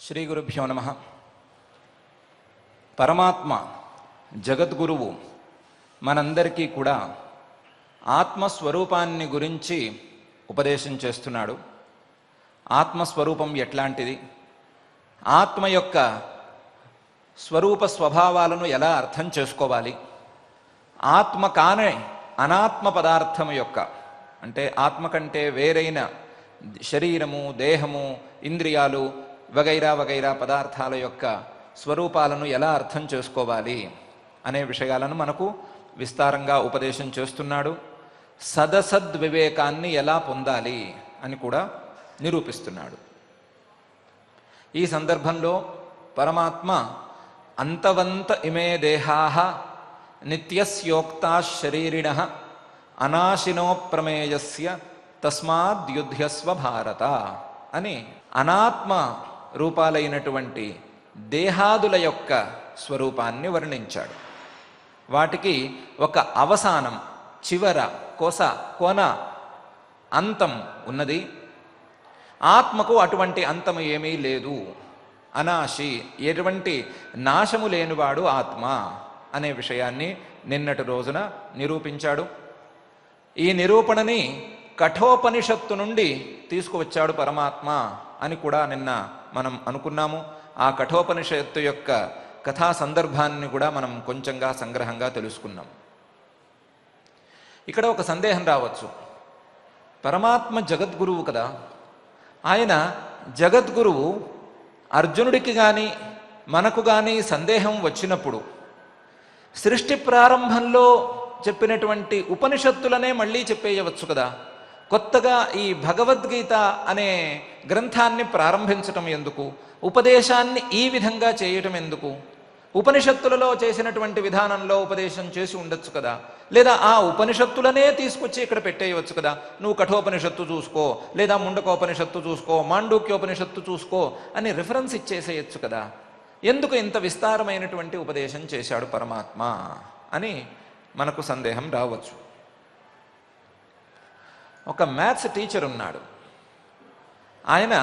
శ్రీ గురుభ్యో నమః. పరమాత్మ జగద్గురువు మనందరికీ కూడా ఆత్మస్వరూపాన్ని గురించి ఉపదేశం చేస్తున్నాడు. ఆత్మస్వరూపం ఎట్లాంటిది, ఆత్మ యొక్క స్వరూప స్వభావాలను ఎలా అర్థం చేసుకోవాలి, ఆత్మ కానే అనాత్మ పదార్థం యొక్క అంటే ఆత్మ కంటే వేరైన శరీరము, దేహము, ఇంద్రియాలు వగైరా వగైరా పదార్థాల యొక్క స్వరూపాలను ఎలా అర్థం చేసుకోవాలి అనే విషయాలను మనకు విస్తారంగా ఉపదేశం చేస్తున్నాడు. సదసద్వివేకాన్ని ఎలా పొందాలి అని కూడా నిరూపిస్తున్నాడు. ఈ సందర్భంలో పరమాత్మ అంతవంత ఇమే దేహాః నిత్యస్యోక్తా శరీరిణః అనాశినో ప్రమేయస్య తస్మాద్యుధ్యస్వ భారత అని అనాత్మ రూపాలైనటువంటి దేహాదుల యొక్క స్వరూపాన్ని వర్ణించాడు. వాటికి ఒక అవసానం, చివర, కోన, అంతం ఉన్నది. ఆత్మకు అటువంటి అంతము ఏమీ లేదు. అనాశి, ఎటువంటి నాశము లేనివాడు ఆత్మ అనే విషయాన్ని నిన్నటి రోజున నిరూపించాడు. ఈ నిరూపణని కఠోపనిషత్తు నుండి తీసుకువచ్చాడు పరమాత్మ అని కూడా నిన్న మనం అనుకున్నాము. ఆ కఠోపనిషత్తు యొక్క కథా సందర్భాన్ని కూడా మనం కొంచెంగా సంగ్రహంగా తెలుసుకున్నాం. ఇక్కడ ఒక సందేహం రావచ్చు. పరమాత్మ జగద్గురువు కదా, ఆయన జగద్గురువు, అర్జునుడికి కానీ మనకు కానీ సందేహం వచ్చినప్పుడు సృష్టి ప్రారంభంలో చెప్పినటువంటి ఉపనిషత్తులనే మళ్ళీ చెప్పేయవచ్చు కదా. కొత్తగా ఈ భగవద్గీత అనే గ్రంథాన్ని ప్రారంభించటం ఎందుకు, ఉపదేశాన్ని ఈ విధంగా చేయటం ఎందుకు? ఉపనిషత్తులలో చేసినటువంటి విధానంలో ఉపదేశం చేసి ఉండొచ్చు కదా, లేదా ఆ ఉపనిషత్తులనే తీసుకొచ్చి ఇక్కడ పెట్టేయవచ్చు కదా. నువ్వు కఠోపనిషత్తు చూసుకో, లేదా ముండకోపనిషత్తు చూసుకో, మాండూక్యోపనిషత్తు చూసుకో అని రిఫరెన్స్ ఇచ్చేసేయచ్చు కదా. ఎందుకు ఇంత విస్తారమైనటువంటి ఉపదేశం చేశాడు పరమాత్మ అని మనకు సందేహం రావచ్చు. ఒక మ్యాథ్స్ టీచర్ ఉన్నాడు. ఆయన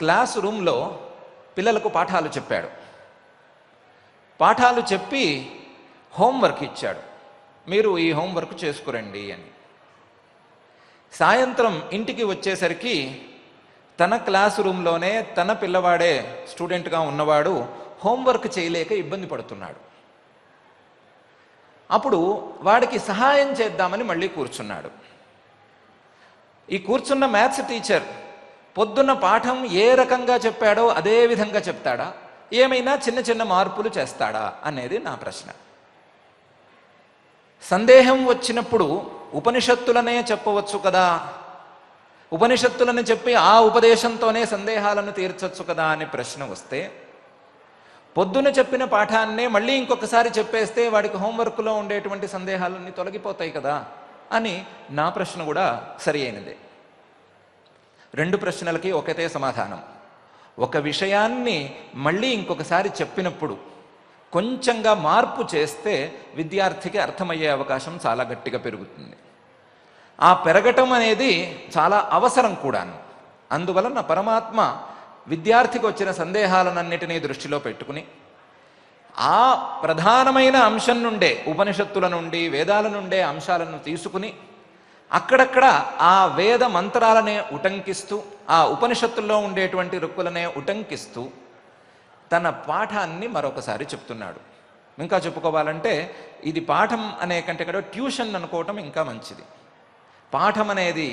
క్లాస్ రూమ్లో పిల్లలకు పాఠాలు చెప్పాడు. పాఠాలు చెప్పి హోంవర్క్ ఇచ్చాడు. మీరు ఈ హోంవర్క్ చేసుకురండి అని. సాయంత్రం ఇంటికి వచ్చేసరికి తన క్లాస్ రూమ్లోనే తన పిల్లవాడే స్టూడెంట్గా ఉన్నవాడు హోంవర్క్ చేయలేక ఇబ్బంది పడుతున్నాడు. అప్పుడు వాడికి సహాయం చేద్దామని మళ్ళీ కూర్చున్నాడు. ఈ కూర్చున్న మ్యాథ్స్ టీచర్ పొద్దున్న పాఠం ఏ రకంగా చెప్పాడో అదే విధంగా చెప్తాడా, ఏమైనా చిన్న చిన్న మార్పులు చేస్తాడా అనేది నా ప్రశ్న. సందేహం వచ్చినప్పుడు ఉపనిషత్తులనే చెప్పవచ్చు కదా, ఉపనిషత్తులను చెప్పి ఆ ఉపదేశంతోనే సందేహాలను తీర్చొచ్చు కదా అని ప్రశ్న వస్తే, పొద్దున చెప్పిన పాఠాన్నే మళ్ళీ ఇంకొకసారి చెప్పేస్తే వాడికి హోంవర్క్లో ఉండేటువంటి సందేహాలన్నీ తొలగిపోతాయి కదా అని నా ప్రశ్న కూడా సరి అయినదే. రెండు ప్రశ్నలకి ఒకటే సమాధానం. ఒక విషయాన్ని మళ్ళీ ఇంకొకసారి చెప్పినప్పుడు కొంచెంగా మార్పు చేస్తే విద్యార్థికి అర్థమయ్యే అవకాశం చాలా గట్టిగా పెరుగుతుంది. ఆ పెరగటం అనేది చాలా అవసరం కూడాను. అందువలన పరమాత్మ విద్యార్థికి వచ్చిన సందేహాలన్నిటినీ దృష్టిలో పెట్టుకుని ఆ ప్రధానమైన అంశం నుండే, ఉపనిషత్తుల నుండి, వేదాల నుండే అంశాలను తీసుకుని అక్కడక్కడ ఆ వేద మంత్రాలనే ఉటంకిస్తూ, ఆ ఉపనిషత్తుల్లో ఉండేటువంటి రుక్కులనే ఉటంకిస్తూ తన పాఠాన్ని మరొకసారి చెప్తున్నాడు. ఇంకా చెప్పుకోవాలంటే ఇది పాఠం అనే కంటే కూడా ట్యూషన్ అనుకోవటం ఇంకా మంచిది. పాఠం అనేది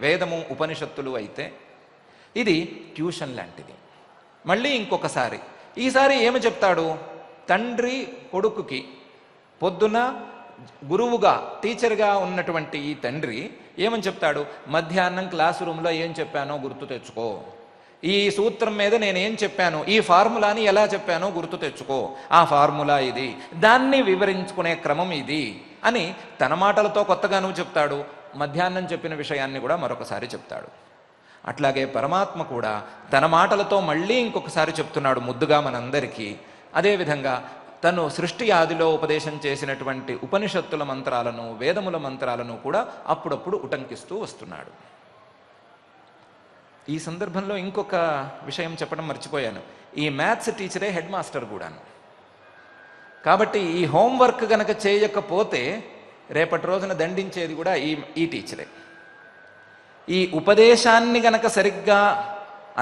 వేదము, ఉపనిషత్తులు అయితే ఇది ట్యూషన్ లాంటిది. మళ్ళీ ఇంకొకసారి, ఈసారి ఏమి చెప్తాడు? తండ్రి కొడుకుకి పొద్దున గురువుగా, టీచర్గా ఉన్నటువంటి ఈ తండ్రి ఏమని చెప్తాడు? మధ్యాహ్నం క్లాస్ రూమ్లో ఏం చెప్పానో గుర్తు తెచ్చుకో, ఈ సూత్రం మీద నేనేం చెప్పాను, ఈ ఫార్ములాని ఎలా చెప్పానో గుర్తు తెచ్చుకో, ఆ ఫార్ములా ఇది, దాన్ని వివరించుకునే క్రమం ఇది అని తన మాటలతో కొత్తగాను చెప్తాడు. మధ్యాహ్నం చెప్పిన విషయాన్ని కూడా మరొకసారి చెప్తాడు. అట్లాగే పరమాత్మ కూడా తన మాటలతో మళ్ళీ ఇంకొకసారి చెప్తున్నాడు ముద్దుగా మనందరికీ. అదేవిధంగా తను సృష్టి ఆదిలో ఉపదేశం చేసినటువంటి ఉపనిషత్తుల మంత్రాలను, వేదముల మంత్రాలను కూడా అప్పుడప్పుడు ఉటంకిస్తూ వస్తున్నాడు. ఈ సందర్భంలో ఇంకొక విషయం చెప్పడం మర్చిపోయాను. ఈ మ్యాథ్స్ టీచరే హెడ్ మాస్టర్ కూడాను. కాబట్టి ఈ హోంవర్క్ గనక చేయకపోతే రేపటి రోజున దండించేది కూడా ఈ టీచరే. ఈ ఉపదేశాన్ని గనక సరిగ్గా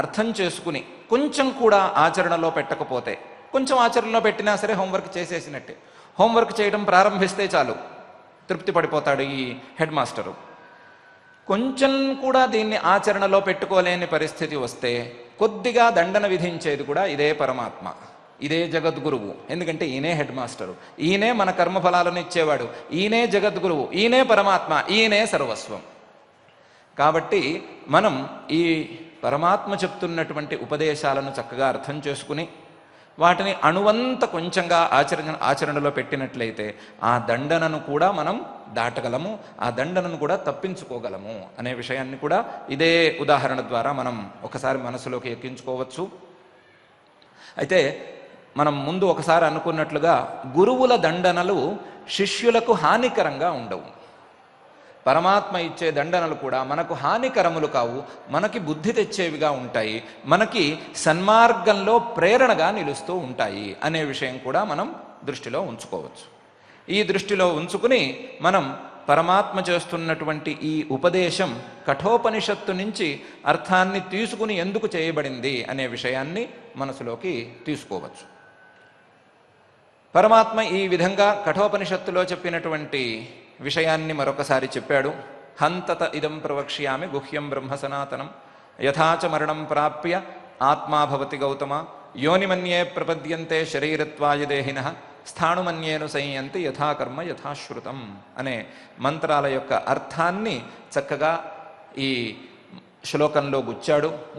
అర్థం చేసుకుని కొంచెం కూడా ఆచరణలో పెట్టకపోతే, కొంచెం ఆచరణలో పెట్టినా సరే హోంవర్క్ చేసేసినట్టే. హోంవర్క్ చేయడం ప్రారంభిస్తే చాలు తృప్తి పడిపోతాడు ఈ హెడ్ మాస్టరు. కొంచెం కూడా దీన్ని ఆచరణలో పెట్టుకోలేని పరిస్థితి వస్తే కొద్దిగా దండన విధించేది కూడా ఇదే పరమాత్మ, ఇదే జగద్గురువు. ఎందుకంటే ఈయనే హెడ్ మాస్టరు, ఈయనే మన కర్మఫలాలను ఇచ్చేవాడు, ఈయనే జగద్గురువు, ఈయనే పరమాత్మ, ఈయనే సర్వస్వం. కాబట్టి మనం ఈ పరమాత్మ చెప్తున్నటువంటి ఉపదేశాలను చక్కగా అర్థం చేసుకుని వాటిని అణువంత కొంచెంగా ఆచరణలో పెట్టినట్లయితే ఆ దండనను కూడా మనం దాటగలము, ఆ దండనను కూడా తప్పించుకోగలము అనే విషయాన్ని కూడా ఇదే ఉదాహరణ ద్వారా మనం ఒకసారి మనసులోకి ఎక్కించుకోవచ్చు. అయితే మనం ముందు ఒకసారి అనుకున్నట్లుగా గురువుల దండనలు శిష్యులకు హానికరంగా ఉండవు. పరమాత్మ ఇచ్చే దండనలు కూడా మనకు హానికరములు కావు, మనకి బుద్ధి తెచ్చేవిగా ఉంటాయి, మనకి సన్మార్గంలో ప్రేరణగా నిలుస్తూ ఉంటాయి అనే విషయం కూడా మనం దృష్టిలో ఉంచుకోవచ్చు. ఈ దృష్టిలో ఉంచుకుని మనం పరమాత్మ చేస్తున్నటువంటి ఈ ఉపదేశం కఠోపనిషత్తు నుంచి అర్థాన్ని తీసుకుని ఎందుకు చేయబడింది అనే విషయాన్ని మనసులోకి తీసుకోవచ్చు. పరమాత్మ ఈ విధంగా కఠోపనిషత్తులో చెప్పినటువంటి విషయాన్ని మరొకసారి చెప్పాడు. హంతత ఇదం ప్రవక్ష్యామి గుహ్యం బ్రహ్మ సనాతనం యథాచ మరణం ప్రాప్య ఆత్మా భవతి గౌతమ యోనిమన్యే ప్రపద్యంతే శరీరత్వాయ దేహినః స్థాణుమన్యేను సంయంతి యథాకర్మ యథాశ్రుతం అనే మంత్రాల యొక్క అర్థాన్ని చక్కగా ఈ శ్లోకంలో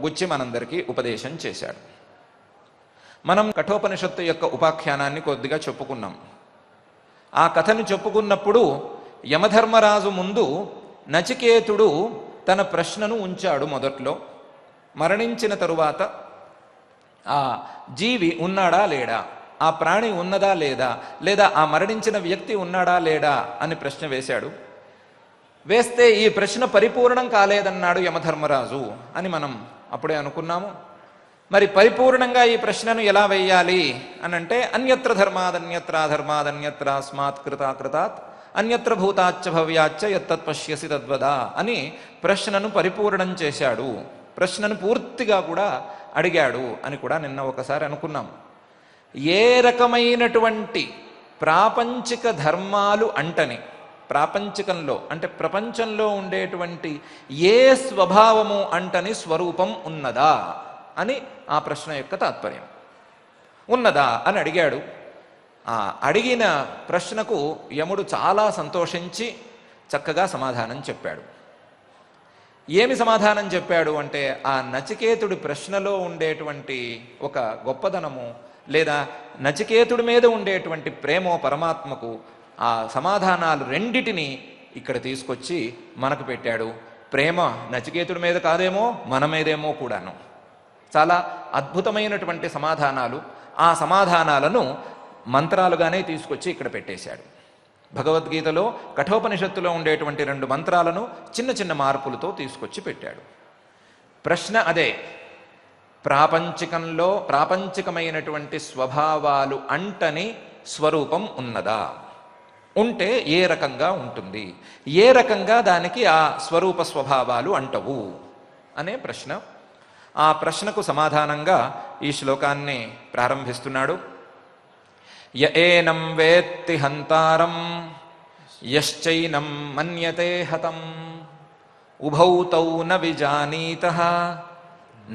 గుచ్చి మనందరికీ ఉపదేశం చేశాడు. మనం కఠోపనిషత్తు యొక్క ఉపాఖ్యానాన్ని కొద్దిగా చెప్పుకున్నాం. ఆ కథను చెప్పుకున్నప్పుడు యమధర్మరాజు ముందు నచికేతుడు తన ప్రశ్నను ఉంచాడు. మొదట్లో మరణించిన తరువాత ఆ జీవి ఉన్నాడా లేడా, ఆ ప్రాణి ఉన్నదా లేదా, లేదా ఆ మరణించిన వ్యక్తి ఉన్నాడా లేడా అని ప్రశ్న వేశాడు. వేస్తే ఈ ప్రశ్న పరిపూర్ణం కాలేదన్నాడు యమధర్మరాజు అని మనం అప్పుడే అనుకున్నాము. మరి పరిపూర్ణంగా ఈ ప్రశ్నను ఎలా వేయాలి అని అంటే అన్యత్ర ధర్మాదన్యత్రాధర్మాదన్యత్ర స్మాత్ కృతాకృతాత్ అన్యత్ర భూతాచ్చ భవ్యాచ్చ యత్తత్ పశ్యసి తద్వద అని ప్రశ్నను పరిపూర్ణం చేశాడు, ప్రశ్నను పూర్తిగా కూడా అడిగాడు అని కూడా నిన్న ఒకసారి అనుకున్నాం. ఏ రకమైనటువంటి ప్రాపంచిక ధర్మాలు అంటని, ప్రాపంచికంలో అంటే ప్రపంచంలో ఉండేటువంటి ఏ స్వభావము అంటని స్వరూపం ఉన్నదా అని ఆ ప్రశ్న యొక్క తాత్పర్యం. ఉన్నదా అని అడిగాడు. ఆ అడిగిన ప్రశ్నకు యముడు చాలా సంతోషించి చక్కగా సమాధానం చెప్పాడు. ఏమి సమాధానం చెప్పాడు అంటే ఆ నచికేతుడి ప్రశ్నలో ఉండేటువంటి ఒక గొప్పదనము లేదా నచికేతుడి మీద ఉండేటువంటి ప్రేమో పరమాత్మకు ఆ సమాధానాలు రెండిటిని ఇక్కడ తీసుకొచ్చి మనకు పెట్టాడు. ప్రేమ నచికేతుడి మీద కాదేమో, మన మీదేమో కూడాను. చాలా అద్భుతమైనటువంటి సమాధానాలు. ఆ సమాధానాలను మంత్రాలుగానే తీసుకొచ్చి ఇక్కడ పెట్టేశాడు. భగవద్గీతలో కఠోపనిషత్తులో ఉండేటువంటి 2 మంత్రాలను చిన్న చిన్న మార్పులతో తీసుకొచ్చి పెట్టాడు. ప్రశ్న అదే, ప్రాపంచికమైనటువంటి స్వభావాలు అంటని స్వరూపం ఉన్నదా, ఉంటే ఏ రకంగా ఉంటుంది, ఏ రకంగా దానికి ఆ స్వరూప స్వభావాలు అంటవు అనే ప్రశ్న. ఆ ప్రశ్నకు సమాధానంగా ఈ శ్లోకాన్ని ప్రారంభిస్తున్నాడు. య ఏనం వేత్తి హంతారం యశ్చైనం మన్యతే హతం ఉభౌ తౌ న విజానీతః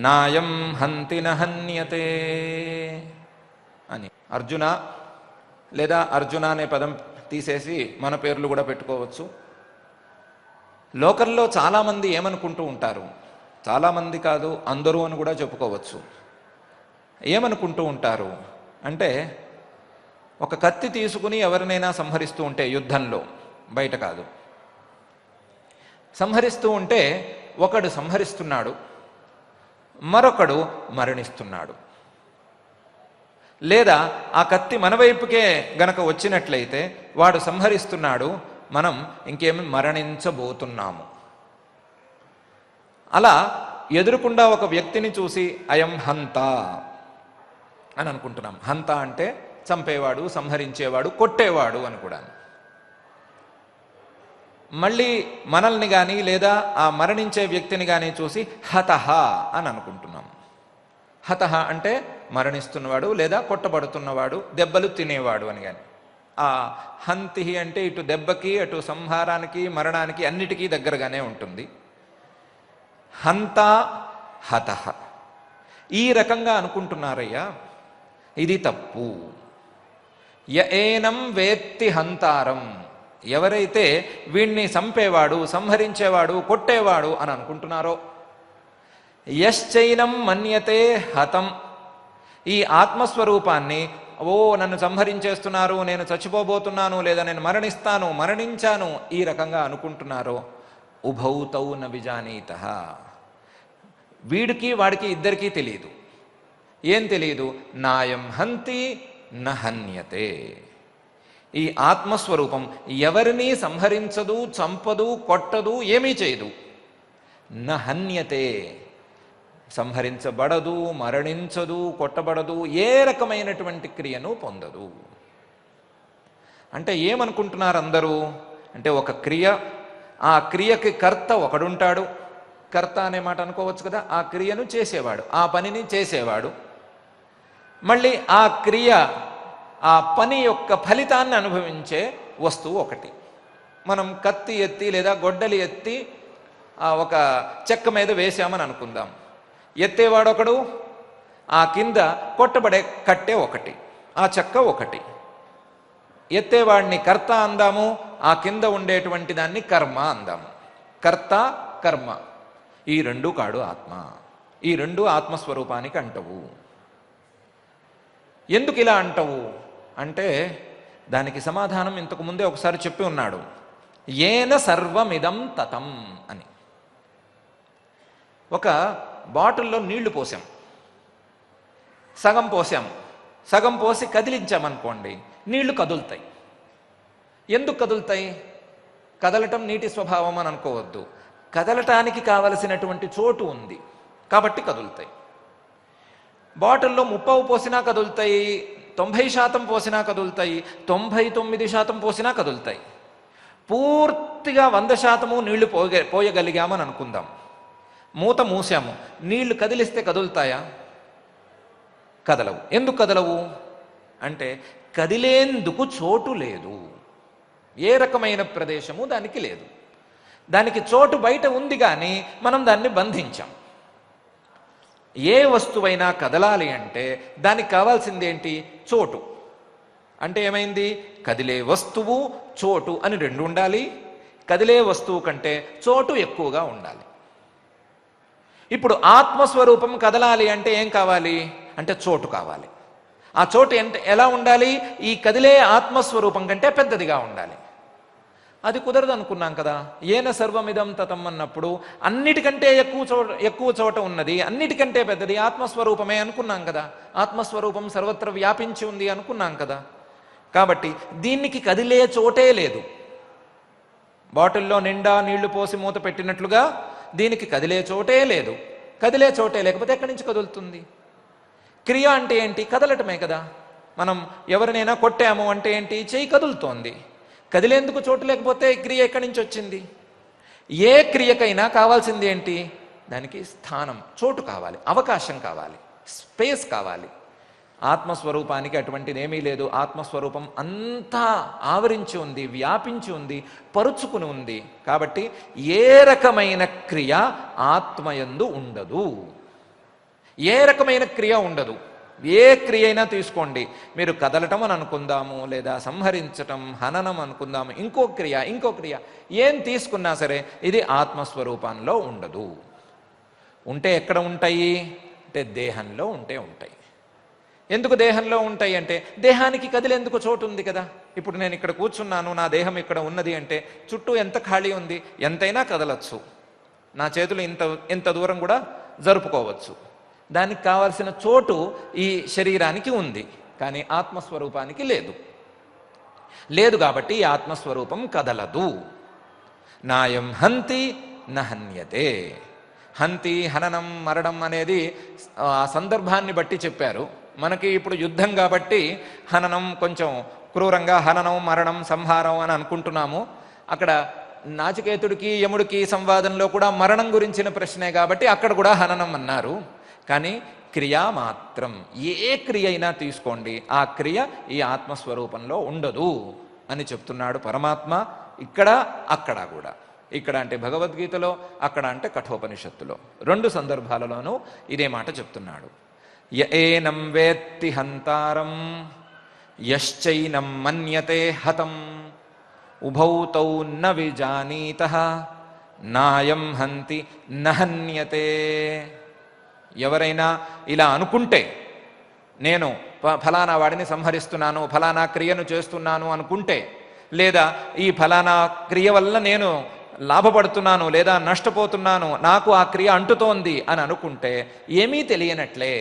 నాయం హంతి న హన్యతే అని. అర్జున లేదా అర్జున అనే పదం తీసేసి మన పేర్లు కూడా పెట్టుకోవచ్చు. లోకంలో చాలామంది ఏమనుకుంటూ ఉంటారు, చాలామంది కాదు అందరూ అని కూడా చెప్పుకోవచ్చు. ఏమనుకుంటూ ఉంటారు అంటే ఒక కత్తి తీసుకుని ఎవరినైనా సంహరిస్తూ ఉంటే యుద్ధంలో, బయట కాదు, సంహరిస్తూ ఉంటే ఒకడు సంహరిస్తున్నాడు, మరొకడు మరణిస్తున్నాడు. లేదా ఆ కత్తి మన వైపుకే గనక వచ్చినట్లయితే వాడు సంహరిస్తున్నాడు, మనం ఇంకేమి మరణించబోతున్నాము. అలా ఎదురుకుండా ఒక వ్యక్తిని చూసి అయం హంత అని అనుకుంటున్నాం. హంత అంటే చంపేవాడు, సంహరించేవాడు, కొట్టేవాడు అని కూడా. మళ్ళీ మనల్ని కానీ లేదా ఆ మరణించే వ్యక్తిని కానీ చూసి హతహ అని అనుకుంటున్నాం. హతహ అంటే మరణిస్తున్నవాడు లేదా కొట్టబడుతున్నవాడు, దెబ్బలు తినేవాడు అని. కానీ ఆ హంతి అంటే ఇటు దెబ్బకి అటు సంహారానికి మరణానికి అన్నిటికీ దగ్గరగానే ఉంటుంది. హంత హతహ ఈ రకంగా అనుకుంటున్నారయ్యా, ఇది తప్పు. ఏనం వేత్తి హంతారం, ఎవరైతే వీణ్ణి చంపేవాడు, సంహరించేవాడు, కొట్టేవాడు అని అనుకుంటున్నారో, యశ్చైనం మన్యతే హతం, ఈ ఆత్మస్వరూపాన్ని ఓ నన్ను సంహరించేస్తున్నారు, నేను చచ్చిపోబోతున్నాను, లేదా నేను మరణించాను ఈ రకంగా అనుకుంటున్నారో, ఉభౌతౌ న విజానీతః, వీడికి వాడికి ఇద్దరికీ తెలియదు. ఏం తెలియదు? నాయం హంతి న హన్యతే, ఈ ఆత్మస్వరూపం ఎవరిని సంహరించదు, చంపదు, కొట్టదు, ఏమీ చేయదు. న హన్యతే, సంహరించబడదు, మరణించదు, కొట్టబడదు, ఏ రకమైనటువంటి క్రియను పొందదు. అంటే ఏమనుకుంటున్నారు అందరూ అంటే, ఒక క్రియ, ఆ క్రియకి కర్త ఒకడుంటాడు. కర్త అనే మాట అనుకోవచ్చు కదా, ఆ క్రియను చేసేవాడు, ఆ పనిని చేసేవాడు. మళ్ళీ ఆ క్రియ, ఆ పని యొక్క ఫలితాన్ని అనుభవించే వస్తువు ఒకటి. మనం కత్తి ఎత్తి లేదా గొడ్డలి ఎత్తి ఒక చెక్క మీద వేసామని అనుకుందాం. ఎత్తేవాడొకడు, ఆ కింద కొట్టబడే కట్టె ఒకటి, ఆ చెక్క ఒకటి. ఎత్తేవాడిని కర్త అందాము, ఆ కింద ఉండేటువంటి దాన్ని కర్మ అందాము. కర్త కర్మ ఈ రెండు కాడు ఆత్మ. ఈ రెండు ఆత్మస్వరూపానికి అంటవు. ఎందుకు ఇలా అంటవు అంటే, దానికి సమాధానం ఇంతకు ముందే ఒకసారి చెప్పి ఉన్నాడు. ఏన సర్వమిదం తతం అని. ఒక బాటిల్లో నీళ్లు పోసాం, సగం పోసి కదిలించామనుకోండి, నీళ్లు కదులుతాయి. ఎందుకు కదులుతాయి? కదలటం నీటి స్వభావం అని అనుకోవద్దు. కదలటానికి కావలసినటువంటి చోటు ఉంది కాబట్టి కదులుతాయి. బాటిల్లో 30 పోసినా కదులుతాయి, 90% పోసినా కదులుతాయి, 99% పోసినా కదులుతాయి. పూర్తిగా 100% నీళ్లు పోయగలిగామని అనుకుందాం. మూత మూసాము, నీళ్లు కదిలిస్తే కదులుతాయా? కదలవు. ఎందుకు కదలవు అంటే, కదిలేందుకు చోటు లేదు. ఏ రకమైన ప్రదేశము దానికి లేదు. దానికి చోటు బయట ఉంది, కానీ మనం దాన్ని బంధించాం. ఏ వస్తువైనా కదలాలి అంటే దానికి కావాల్సింది ఏంటి? చోటు. అంటే ఏమైంది? కదిలే వస్తువు, చోటు అని రెండు ఉండాలి. కదిలే వస్తువు కంటే చోటు ఎక్కువగా ఉండాలి. ఇప్పుడు ఆత్మస్వరూపం కదలాలి అంటే ఏం కావాలి అంటే చోటు కావాలి. ఆ చోటు ఎలా ఉండాలి? ఈ కదిలే ఆత్మస్వరూపం కంటే పెద్దదిగా ఉండాలి. అది కుదరదు అనుకున్నాం కదా. ఏన సర్వమిదం తతం అన్నప్పుడు అన్నిటికంటే ఎక్కువ చోట ఉన్నది, అన్నిటికంటే పెద్దది ఆత్మస్వరూపమే అనుకున్నాం కదా. ఆత్మస్వరూపం సర్వత్ర వ్యాపించి ఉంది అనుకున్నాం కదా. కాబట్టి దీనికి కదిలే చోటే లేదు. బాటిల్లో నిండా నీళ్లు పోసి మూత పెట్టినట్లుగా దీనికి కదిలే చోటే లేదు. కదిలే చోటే లేకపోతే ఎక్కడి నుంచి కదులుతుంది? క్రియ అంటే ఏంటి? కదలటమే కదా. మనం ఎవరినైనా కొట్టాము అంటే ఏంటి? చెయ్యి కదులుతోంది. కదిలేందుకు చోటు లేకపోతే క్రియ ఎక్కడి నుంచి వచ్చింది? ఏ క్రియకైనా కావాల్సింది ఏంటి? దానికి స్థానం, చోటు కావాలి, అవకాశం కావాలి, స్పేస్ కావాలి. ఆత్మస్వరూపానికి అటువంటిది ఏమీ లేదు. ఆత్మస్వరూపం అంతా ఆవరించి ఉంది, వ్యాపించి ఉంది, పరుచుకుని ఉంది. కాబట్టి ఏ రకమైన క్రియ ఆత్మయందు ఉండదు. ఏ రకమైన క్రియ ఉండదు. ఏ క్రియ అయినా తీసుకోండి, మీరు కదలటం అని అనుకుందాము, లేదా సంహరించటం, హననం అనుకుందాము, ఇంకో క్రియ ఏం తీసుకున్నా సరే ఇది ఆత్మస్వరూపంలో ఉండదు. ఉంటే ఎక్కడ ఉంటాయి అంటే దేహంలో ఉంటాయి. ఎందుకు దేహంలో ఉంటాయి అంటే, దేహానికి కదిలేందుకు చోటు ఉంది కదా. ఇప్పుడు నేను ఇక్కడ కూర్చున్నాను, నా దేహం ఇక్కడ ఉన్నది అంటే చుట్టూ ఎంత ఖాళీ ఉంది, ఎంతైనా కదలచ్చు. నా చేతులు ఇంత దూరం కూడా జరుపుకోవచ్చు. దానికి కావాల్సిన చోటు ఈ శరీరానికి ఉంది, కానీ ఆత్మస్వరూపానికి లేదు. కాబట్టి ఈ ఆత్మస్వరూపం కదలదు. నాయం హంతి న హన్యతే. హంతి, హననం, మరణం అనేది ఆ సందర్భాన్ని బట్టి చెప్పారు. మనకి ఇప్పుడు యుద్ధం కాబట్టి హననం కొంచెం క్రూరంగా, హననం, మరణం, సంహారం అని అనుకుంటున్నాము. అక్కడ నాచికేతుడికి యముడికి సంవాదంలో కూడా మరణం గురించిన ప్రశ్నే కాబట్టి అక్కడ కూడా హననం అన్నారు. కానీ క్రియా మాత్రం, ఏ క్రియ అయినా తీసుకోండి, ఆ క్రియ ఈ ఆత్మస్వరూపంలో ఉండదు అని చెప్తున్నాడు పరమాత్మ. ఇక్కడ అక్కడ కూడా, ఇక్కడ అంటే భగవద్గీతలో, అక్కడ అంటే కఠోపనిషత్తులో, రెండు సందర్భాలలోనూ ఇదే మాట చెప్తున్నాడు. య ఏనం వేత్తి హంతారం యశ్చైనం మన్యతే హతం ఉభౌ తౌ న విజానీతః నాయం హంతి నహన్యతే. ఎవరైనా ఇలా అనుకుంటే, నేను ఫలానా వాడిని సంహరిస్తున్నాను, ఫలానా క్రియను చేస్తున్నాను అనుకుంటే, లేదా ఈ ఫలానా క్రియ వల్ల నేను లాభపడుతున్నాను లేదా నష్టపోతున్నాను, నాకు ఆ క్రియ అంటుతోంది అని అనుకుంటే ఏమీ తెలియనట్లే,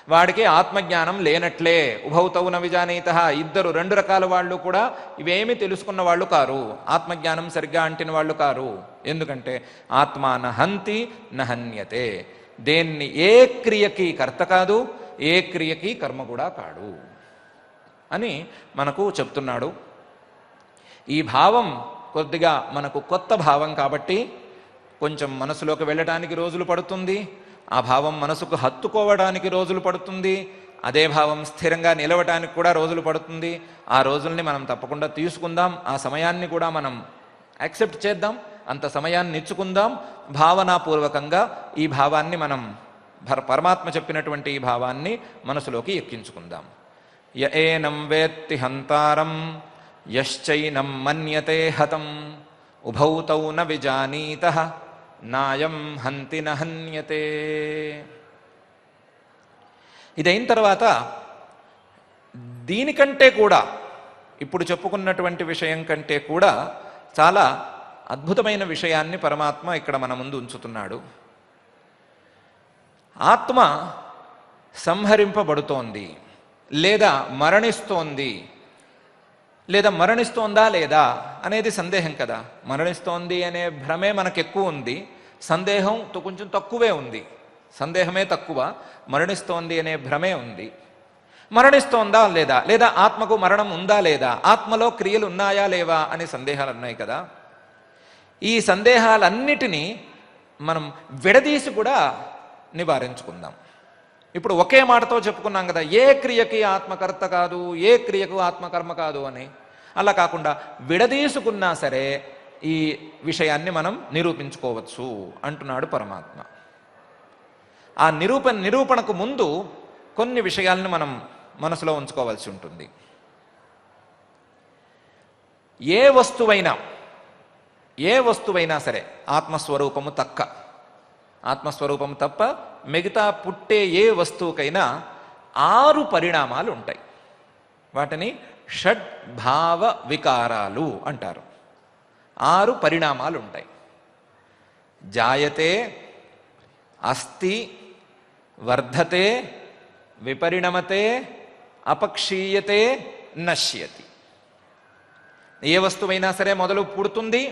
వాడికి ఆత్మజ్ఞానం లేనట్లే. ఉభౌతౌ న విజానీతః, ఇద్దరు రెండు రకాల వాళ్ళు కూడా ఇవేమీ తెలుసుకున్న వాళ్ళు కారు, ఆత్మజ్ఞానం సరిగ్గా అంటిన వాళ్ళు కారు. ఎందుకంటే ఆత్మా నహంతి నహన్యతే, దేన్ని ఏ క్రియకి కర్త కాదు, ఏ క్రియకి కర్మ కూడా కాడు అని మనకు చెప్తున్నాడు. ఈ భావం కొద్దిగా మనకు కొత్త భావం కాబట్టి కొంచెం మనసులోకి వెళ్ళటానికి రోజులు పడుతుంది, ఆ భావం మనసుకు హత్తుకోవడానికి రోజులు పడుతుంది, అదే భావం స్థిరంగా నిలవటానికి కూడా రోజులు పడుతుంది. ఆ రోజుల్ని మనం తప్పకుండా తీసుకుందాం, ఆ సమయాన్ని కూడా మనం యాక్సెప్ట్ చేద్దాం, అంత సమయాన్ని ఇచ్చుకుందాం. భావనాపూర్వకంగా ఈ భావాన్ని మనం పరమాత్మ చెప్పినటువంటి ఈ భావాన్ని మనసులోకి ఎక్కించుకుందాం. య ఏనం వేత్తి హంతారం యశ్చైనం మన్యతే హతం ఉభౌ తౌ న విజానీతః నాయం హంతి నహన్యతే. ఇదైన తర్వాత దీనికంటే కూడా, ఇప్పుడు చెప్పుకున్నటువంటి విషయం కంటే కూడా చాలా అద్భుతమైన విషయాన్ని పరమాత్మ ఇక్కడ మన ముందు ఉంచుతున్నాడు. ఆత్మ సంహరింపబడుతోంది లేదా మరణిస్తోంది, లేదా మరణిస్తోందా లేదా అనేది సందేహం కదా. మరణిస్తోంది అనే భ్రమే మనకు ఎక్కువ ఉంది, సందేహం కొంచెం తక్కువే ఉంది. సందేహమే తక్కువ, మరణిస్తోంది అనే భ్రమే ఉంది. మరణిస్తోందా లేదా, లేదా ఆత్మకు మరణం ఉందా లేదా, ఆత్మలో క్రియలు ఉన్నాయా లేవా అనే సందేహాలు ఉన్నాయి కదా. ఈ సందేహాలన్నిటినీ మనం విడదీసి కూడా నివారించుకుందాం. ఇప్పుడు ఒకే మాటతో చెప్పుకున్నాం కదా, ఏ క్రియకి ఆత్మకర్త కాదు, ఏ క్రియకు ఆత్మకర్మ కాదు అని. అలా కాకుండా విడదీసుకున్నా సరే ఈ విషయాన్ని మనం నిరూపించుకోవచ్చు అంటున్నాడు పరమాత్మ. ఆ నిరూపణకు ముందు కొన్ని విషయాలను మనం మనసులో ఉంచుకోవాల్సి ఉంటుంది. ఏ వస్తువైనా సరే ఆత్మస్వరూపము తప్ప మిగతా పుట్టే ఏ వస్తువుకైనా 6 పరిణామాలు ఉంటాయి. వాటిని షడ్భావ వికారాలు అంటారు. 6 పరిణామాలు ఉంటాయి. జాయతే, అస్తి, వర్ధతే, విపరిణమతే, అపక్షీయతే, నశ్యతి. ఏ వస్తువైనా సరే మొదలు పుడుతుంది,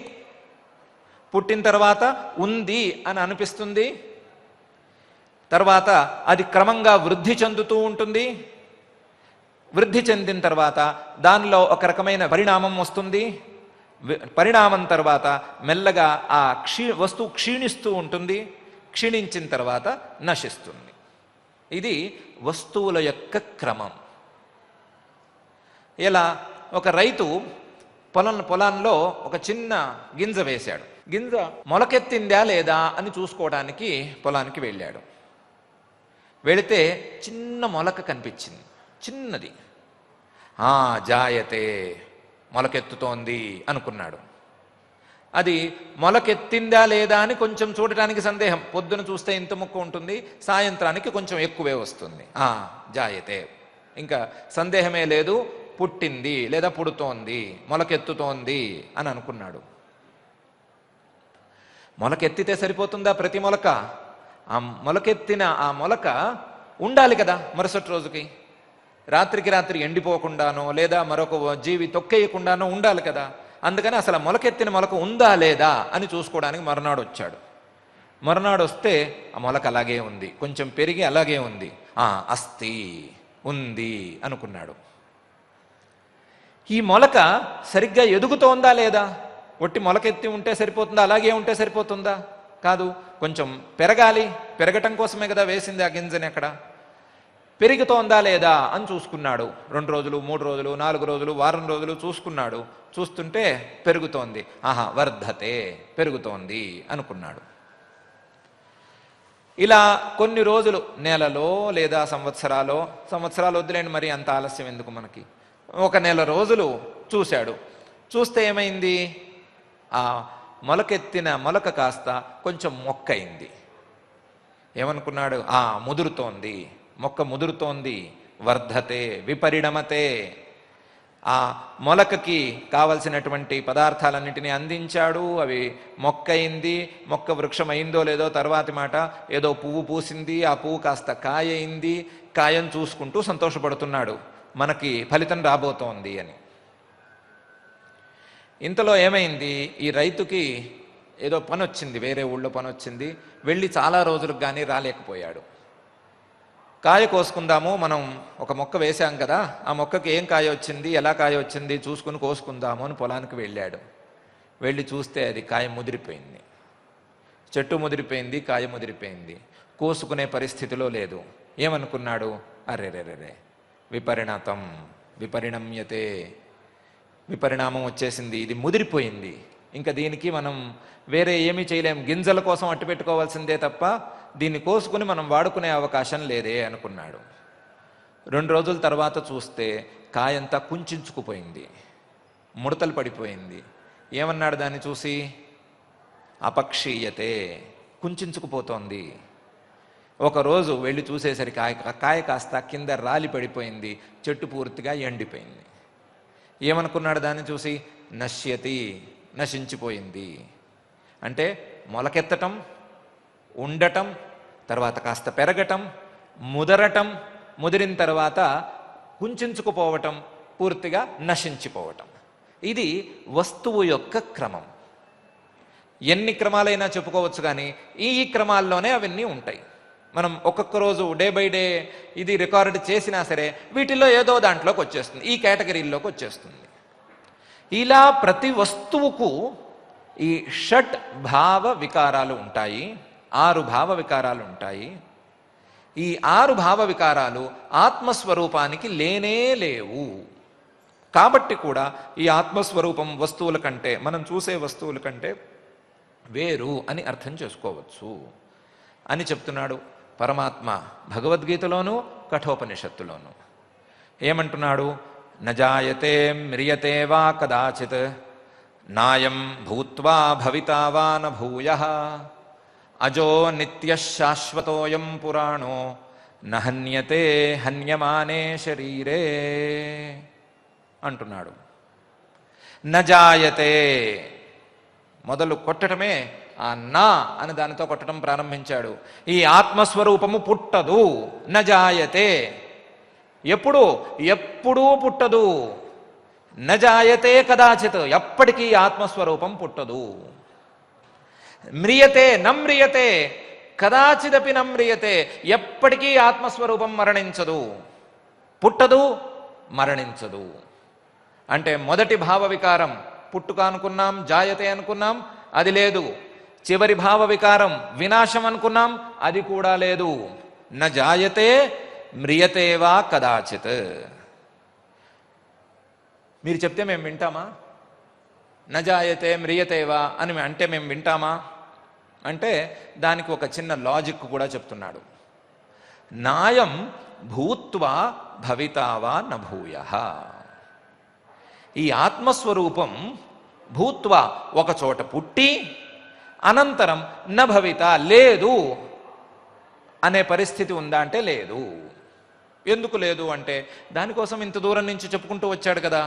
పుట్టిన తర్వాత ఉంది అని అనిపిస్తుంది, తర్వాత అది క్రమంగా వృద్ధి చెందుతూ ఉంటుంది, వృద్ధి చెందిన తర్వాత దానిలో ఒక రకమైన పరిణామం వస్తుంది, పరిణామం తర్వాత మెల్లగా ఆ వస్తువు క్షీణిస్తూ ఉంటుంది, క్షీణించిన తర్వాత నశిస్తుంది. ఇది వస్తువుల యొక్క క్రమం. ఇలా ఒక రైతు పొలంలో ఒక చిన్న గింజ వేశాడు. గింజ మొలకెత్తిందా లేదా అని చూసుకోవడానికి పొలానికి వెళ్ళాడు. వెళితే చిన్న మొలక కనిపించింది, చిన్నది. జాయతే, మొలకెత్తుతోంది అనుకున్నాడు. అది మొలకెత్తిందా లేదా అని కొంచెం చూడటానికి సందేహం. పొద్దున చూస్తే ఇంత ముక్క ఉంటుంది, సాయంత్రానికి కొంచెం ఎక్కువే వస్తుంది. జాయతే, ఇంకా సందేహమే లేదు, పుట్టింది లేదా పుడుతోంది, మొలకెత్తుతోంది అని అనుకున్నాడు. మొలకెత్తితే సరిపోతుందా? ప్రతి మొలక, ఆ మొలకెత్తిన ఆ మొలక ఉండాలి కదా మరుసటి రోజుకి. రాత్రికి రాత్రి ఎండిపోకుండానో లేదా మరొక జీవి తొక్కేయకుండానో ఉండాలి కదా. అందుకని అసలు మొలకెత్తిన మొలక ఉందా లేదా అని చూసుకోవడానికి మరునాడు వచ్చాడు. మరునాడు వస్తే ఆ మొలక అలాగే ఉంది, కొంచెం పెరిగి అలాగే ఉంది. అస్తి, ఉంది అనుకున్నాడు. ఈ మొలక సరిగ్గా ఎదుగుతోందా లేదా? ఒట్టి మొలకెత్తి ఉంటే సరిపోతుందా? అలాగే ఉంటే సరిపోతుందా? కాదు, కొంచెం పెరగాలి. పెరగటం కోసమే కదా వేసింది ఆ గింజని. అక్కడ పెరుగుతోందా లేదా అని చూసుకున్నాడు. 2 రోజులు, 3 రోజులు, 4 రోజులు, వారం రోజులు చూసుకున్నాడు. చూస్తుంటే పెరుగుతోంది. వర్ధతే, పెరుగుతోంది అనుకున్నాడు. ఇలా కొన్ని రోజులు, నెలలో లేదా సంవత్సరాలు వద్దులేండి, మరి అంత ఆలస్యం ఎందుకు మనకి, 1 నెల రోజులు చూశాడు. చూస్తే ఏమైంది? ఆ మొలకెత్తిన మొలక కాస్త కొంచెం మొక్క అయింది. ఏమనుకున్నాడు? ముదురుతోంది, మొక్క ముదురుతోంది. వర్ధతే విపరిణమతే, ఆ మొలకకి కావలసినటువంటి పదార్థాలన్నింటినీ అందించాడు. అవి మొక్క అయింది. మొక్క వృక్షం అయిందో లేదో తర్వాతి మాట. ఏదో పువ్వు పూసింది, ఆ పువ్వు కాస్త కాయ అయింది. కాయను చూసుకుంటూ సంతోషపడుతున్నాడు, మనకి ఫలితం రాబోతోంది అని. ఇంతలో ఏమైంది? ఈ రైతుకి ఏదో పని వచ్చింది, వేరే ఊళ్ళో పని వచ్చింది. వెళ్ళి చాలా రోజులకు కానీ రాలేకపోయాడు. కాయ కోసుకుందాము, మనం ఒక మొక్క వేశాం కదా, ఆ మొక్కకి ఏం కాయ వచ్చింది, ఎలా కాయ వచ్చింది చూసుకుని కోసుకుందాము అని పొలానికి వెళ్ళాడు. వెళ్ళి చూస్తే అది కాయ ముదిరిపోయింది. చెట్టు ముదిరిపోయింది, కాయ ముదిరిపోయింది. కోసుకునే పరిస్థితిలో లేదు. ఏమనుకున్నాడు? అరెరెరెరే, విపరిణమ్యతే, విపరిణామం వచ్చేసింది, ఇది ముదిరిపోయింది, ఇంకా దీనికి మనం వేరే ఏమీ చేయలేం, గింజల కోసం అట్టు పెట్టుకోవాల్సిందే తప్ప దీన్ని కోసుకుని మనం వాడుకునే అవకాశం లేదే అనుకున్నాడు. 2 రోజుల తర్వాత చూస్తే కాయంతా కుంచుకుపోయింది, ముడతలు పడిపోయింది. ఏమన్నాడు దాన్ని చూసి? అపక్షీయతే, కుంచుకుపోతోంది. ఒకరోజు వెళ్ళి చూసేసరికి కాయ కాస్త కింద రాలి పడిపోయింది, చెట్టు పూర్తిగా ఎండిపోయింది. ఏమనుకున్నాడు దాన్ని చూసి? నశ్యతి, నశించిపోయింది. అంటే మొలకెత్తటం, ఉండటం, తర్వాత కాస్త పెరగటం, ముదరటం, ముదిరిన తర్వాత కుంచుకుపోవటం, పూర్తిగా నశించిపోవటం. ఇది వస్తువు యొక్క క్రమం. ఎన్ని క్రమాలైనా చెప్పుకోవచ్చు, కానీ ఈ క్రమాల్లోనే అవన్నీ ఉంటాయి. మనం ఒక్కొక్క రోజు డే బై డే ఇది రికార్డు చేసినా సరే వీటిల్లో ఏదో దాంట్లోకి వచ్చేస్తుంది, ఈ కేటగిరీల్లోకి వచ్చేస్తుంది. ఇలా ప్రతి వస్తువుకు ఈ షట్ భావ వికారాలు ఉంటాయి, 6 భావ వికారాలు ఉంటాయి. ఈ 6 భావ వికారాలు ఆత్మస్వరూపానికి లేనే లేవు. కాబట్టి కూడా ఈ ఆత్మస్వరూపం వస్తువుల కంటే, మనం చూసే వస్తువుల కంటే వేరు అని అర్థం చేసుకోవచ్చు అని చెప్తున్నాడు పరమాత్మ భగవద్గీతలోనూ కఠోపనిషత్తులోనూ. ఏమంటున్నాడు? నజాయతే మ్రియతే వా కదాచిత్, నాయం భూత్వా భవితా వా న భూయః, అజో నిత్యః శాశ్వతోయం పురాణో నహన్యతే హన్యమానే శరీరే అంటున్నాడు. నజాయతే, మొదలు కొట్టడమే ఆ నా అని దానితో కొట్టడం ప్రారంభించాడు. ఈ ఆత్మస్వరూపము పుట్టదు. నజాయతే, ఎప్పుడూ పుట్టదు. నజాయతే కదాచిత్, ఎప్పటికీ ఆత్మస్వరూపం పుట్టదు. మ్రియతే నమ్రియతే, కదాచిదపి నమ్రియతే, ఎప్పటికీ ఆత్మస్వరూపం మరణించదు. పుట్టదు, మరణించదు. అంటే మొదటి భావ వికారం పుట్టుక అనుకున్నాం, జాయతే అనుకున్నాం, అది లేదు. చివరి భావ వికారం వినాశం అనుకున్నాం, అది కూడా లేదు. న జాయతే మ్రియతే వా కదాచిత్. మీరు చెప్తే మేము వింటామా? న జాయతే మ్రియతే వా అని అంటే మేము వింటామా? అంటే దానికి ఒక చిన్న లాజిక్ కూడా చెప్తున్నాడు. నాయం భూత్వా భవితావా న భూయః. ఈ ఆత్మస్వరూపం భూత్వా, ఒక చోట పుట్టి, అనంతరం న భవిత, లేదు అనే పరిస్థితి ఉందా అంటే లేదు. ఎందుకు లేదు అంటే దానికోసం ఇంత దూరం నుంచి చెప్పుకుంటూ వచ్చాడు కదా.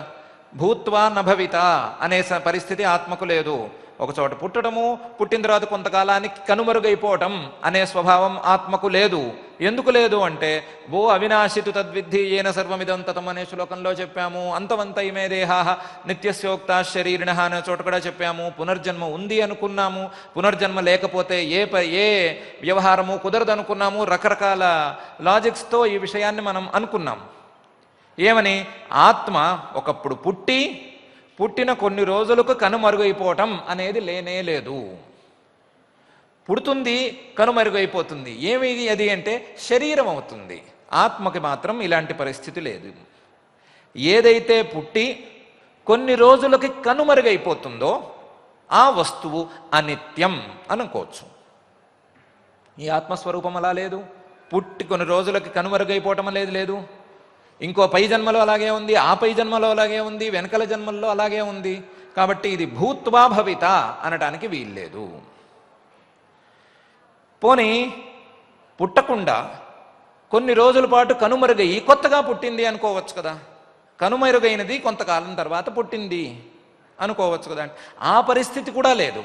భూత్వా న భవిత అనే పరిస్థితి ఆత్మకు లేదు. ఒక చోట పుట్టడము, పుట్టిన తర్వాత కొంతకాలానికి కనుమరుగైపోవటం అనే స్వభావం ఆత్మకు లేదు. ఎందుకు లేదు అంటే భో అవినాశితు తద్విద్ధి ఏన సర్వమిదం తతం అనే శ్లోకంలో చెప్పాము. అంతవంత ఇమే దేహా నిత్యస్యోక్తా శరీరిణ అనే చోట కూడా చెప్పాము. పునర్జన్మ ఉంది అనుకున్నాము, పునర్జన్మ లేకపోతే ఏ వ్యవహారము కుదరదు అనుకున్నాము. రకరకాల లాజిక్స్తో ఈ విషయాన్ని మనం అనుకున్నాం. ఏమని? ఆత్మ ఒకప్పుడు పుట్టిన కొన్ని రోజులకు కనుమరుగైపోవటం అనేది లేనే లేదు. పుడుతుంది, కనుమరుగైపోతుంది. ఏమిది అది అంటే శరీరం అవుతుంది. ఆత్మకి మాత్రం ఇలాంటి పరిస్థితి లేదు. ఏదైతే పుట్టి కొన్ని రోజులకి కనుమరుగైపోతుందో ఆ వస్తువు అనిత్యం అనుకోవచ్చు. ఈ ఆత్మస్వరూపం అలా లేదు. పుట్టి కొన్ని రోజులకి కనుమరుగైపోవటం అనేది లేదు. ఇంకో పై జన్మలో అలాగే ఉంది, ఆ పై జన్మలో అలాగే ఉంది, వెనకల జన్మల్లో అలాగే ఉంది. కాబట్టి ఇది భూత్వా భవిత అనటానికి వీల్లేదు. పోనీ పుట్టకుండా కొన్ని రోజుల పాటు కనుమరుగయి కొత్తగా పుట్టింది అనుకోవచ్చు కదా. కనుమరుగైనది కొంతకాలం తర్వాత పుట్టింది అనుకోవచ్చు కదా. ఆ పరిస్థితి కూడా లేదు.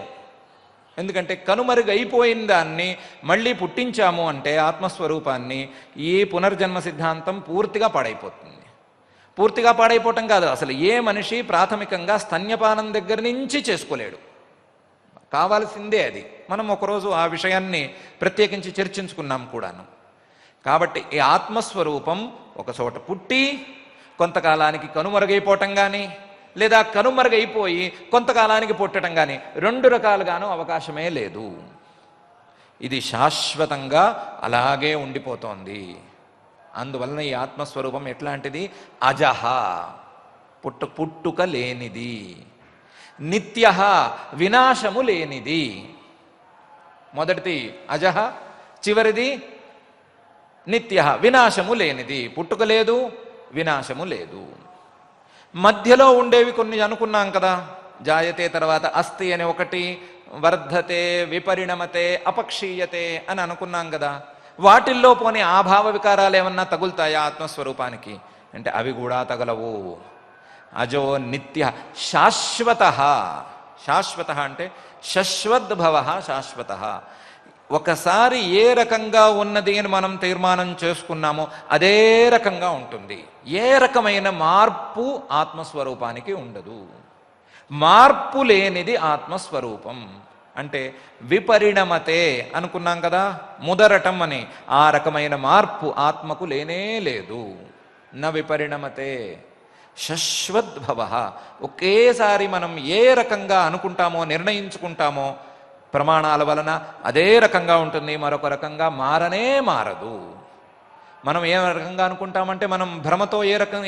ఎందుకంటే కనుమరుగైపోయిన దాన్ని మళ్ళీ పుట్టించాము అంటే ఆత్మస్వరూపాన్ని, ఈ పునర్జన్మ సిద్ధాంతం పూర్తిగా పాడైపోతుంది. పూర్తిగా పాడైపోవటం కాదు, అసలు ఏ మనిషి ప్రాథమికంగా స్తన్యపానం దగ్గర నుంచి చేసుకోలేడు. కావాల్సిందే అది. మనం ఒకరోజు ఆ విషయాన్ని ప్రత్యేకించి చర్చించుకున్నాం కూడాను. కాబట్టి ఈ ఆత్మస్వరూపం ఒక చోట పుట్టి కొంతకాలానికి కనుమరుగైపోవటం కానీ, లేదా కనుమరుగైపోయి కొంతకాలానికి పుట్టడం కానీ, రెండు రకాలుగాను అవకాశమే లేదు. ఇది శాశ్వతంగా అలాగే ఉండిపోతోంది. అందువలన ఈ ఆత్మస్వరూపం ఎట్లాంటిది? అజహ, పుట్టుక లేనిది. నిత్య, వినాశము లేనిది. మొదటిది అజహ, చివరిది నిత్య, వినాశము లేనిది. పుట్టుక లేదు, వినాశము లేదు. మధ్యలో ఉండేవి కొన్ని అనుకున్నాం కదా. జాయతే తర్వాత అస్థి అని ఒకటి, వర్ధతే, విపరిణమతే, అపక్షీయతే అని అనుకున్నాం కదా. వాటిల్లో పోనీ ఆ భావ వికారాలు ఏమన్నా తగులుతాయా ఆత్మస్వరూపానికి అంటే అవి కూడా తగలవు. అజో నిత్య శాశ్వత. శాశ్వత అంటే శశ్వద్భవ శాశ్వత. ఒకసారి ఏ రకంగా ఉన్నది అని మనం తీర్మానం చేసుకున్నామో అదే రకంగా ఉంటుంది. ఏ రకమైన మార్పు ఆత్మస్వరూపానికి ఉండదు. మార్పు లేనిది ఆత్మస్వరూపం. అంటే విపరిణమతే అనుకున్నాం కదా, ముదరటం అని. ఆ రకమైన మార్పు ఆత్మకు లేనే లేదు. న విపరిణమతే శశ్వద్భవ. ఒకేసారి మనం ఏ రకంగా అనుకుంటామో నిర్ణయించుకుంటామో ప్రమాణాల వలన అదే రకంగా ఉంటుంది, మరొక రకంగా మారనే మారదు. మనం ఏ రకంగా అనుకుంటామంటే మనం భ్రమతో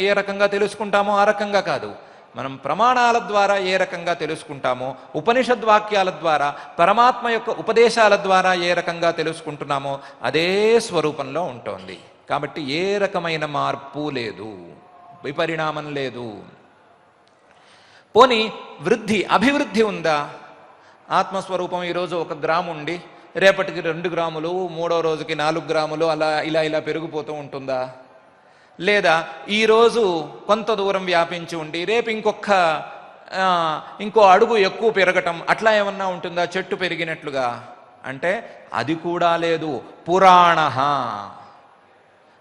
ఏ రకంగా తెలుసుకుంటామో ఆ రకంగా కాదు. మనం ప్రమాణాల ద్వారా ఏ రకంగా తెలుసుకుంటామో, ఉపనిషద్వాక్యాల ద్వారా, పరమాత్మ యొక్క ఉపదేశాల ద్వారా ఏ రకంగా తెలుసుకుంటున్నామో అదే స్వరూపంలో ఉంటుంది. కాబట్టి ఏ రకమైన మార్పు లేదు, విపరిణామం లేదు. పోనీ వృద్ధి, అభివృద్ధి ఉందా? ఆత్మస్వరూపం ఈరోజు 1 గ్రాము ఉండి రేపటికి 2 గ్రాములు, 3వ రోజుకి 4 గ్రాములు అలా ఇలా పెరిగిపోతూ ఉంటుందా? లేదా ఈరోజు కొంత దూరం వ్యాపించి ఉండి రేపు ఇంకో అడుగు ఎక్కువ పెరగటం అట్లా ఏమన్నా ఉంటుందా చెట్టు పెరిగినట్లుగా? అంటే అది కూడా లేదు.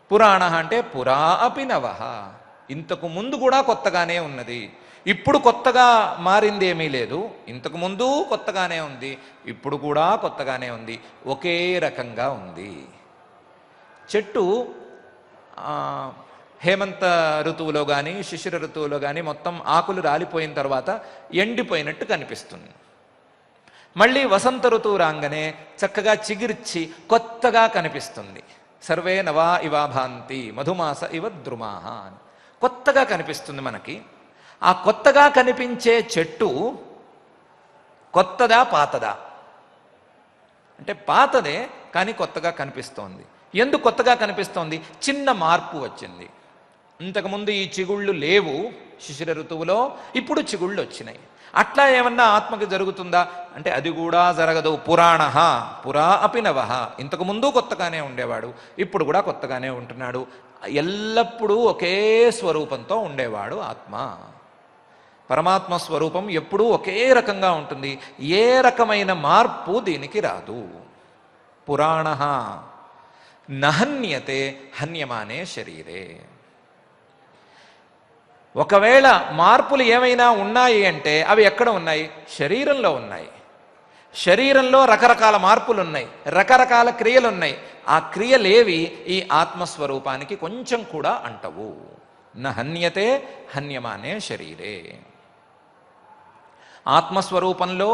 పురాణ అంటే పురా అపి నవః. ఇంతకు ముందు కూడా కొత్తగానే ఉన్నది. ఇప్పుడు కొత్తగా మారింది ఏమీ లేదు. ఇంతకు ముందు కొత్తగానే ఉంది, ఇప్పుడు కూడా కొత్తగానే ఉంది. ఒకే రకంగా ఉంది. చెట్టు హేమంత ఋతువులో కానీ శిశిర ఋతువులో కానీ మొత్తం ఆకులు రాలిపోయిన తర్వాత ఎండిపోయినట్టు కనిపిస్తుంది. మళ్ళీ వసంత ఋతువు రాగానే చక్కగా చిగిర్చి కొత్తగా కనిపిస్తుంది. సర్వే నవా ఇవాభాంతి మధుమాస ఇవ ద్రుమాహ అని కొత్తగా కనిపిస్తుంది మనకి. ఆ కొత్తగా కనిపించే చెట్టు కొత్తదా పాతదా అంటే పాతదే, కానీ కొత్తగా కనిపిస్తోంది. ఎందుకు కొత్తగా కనిపిస్తోంది? చిన్న మార్పు వచ్చింది. ఇంతకుముందు ఈ చిగుళ్ళు లేవు శిశిర ఋతువులో, ఇప్పుడు చిగుళ్ళు వచ్చినాయి. అట్లా ఏమన్నా ఆత్మకి జరుగుతుందా అంటే అది కూడా జరగదు. పురా అపి నవః. ఇంతకుముందు కొత్తగానే ఉండేవాడు, ఇప్పుడు కూడా కొత్తగానే ఉంటున్నాడు. ఎల్లప్పుడూ ఒకే స్వరూపంతో ఉండేవాడు ఆత్మ. పరమాత్మ స్వరూపం ఎప్పుడూ ఒకే రకంగా ఉంటుంది. ఏ రకమైన మార్పు దీనికి రాదు. పురాణ నహన్యతే హన్యమానే శరీరే. ఒకవేళ మార్పులు ఏమైనా ఉన్నాయి అంటే అవి ఎక్కడ ఉన్నాయి? శరీరంలో ఉన్నాయి. శరీరంలో రకరకాల మార్పులు ఉన్నాయి, రకరకాల క్రియలు ఉన్నాయి. ఆ క్రియలేవి ఈ ఆత్మస్వరూపానికి కొంచెం కూడా అంటవు. నహన్యతే హన్యమానే శరీరే. ఆత్మస్వరూపంలో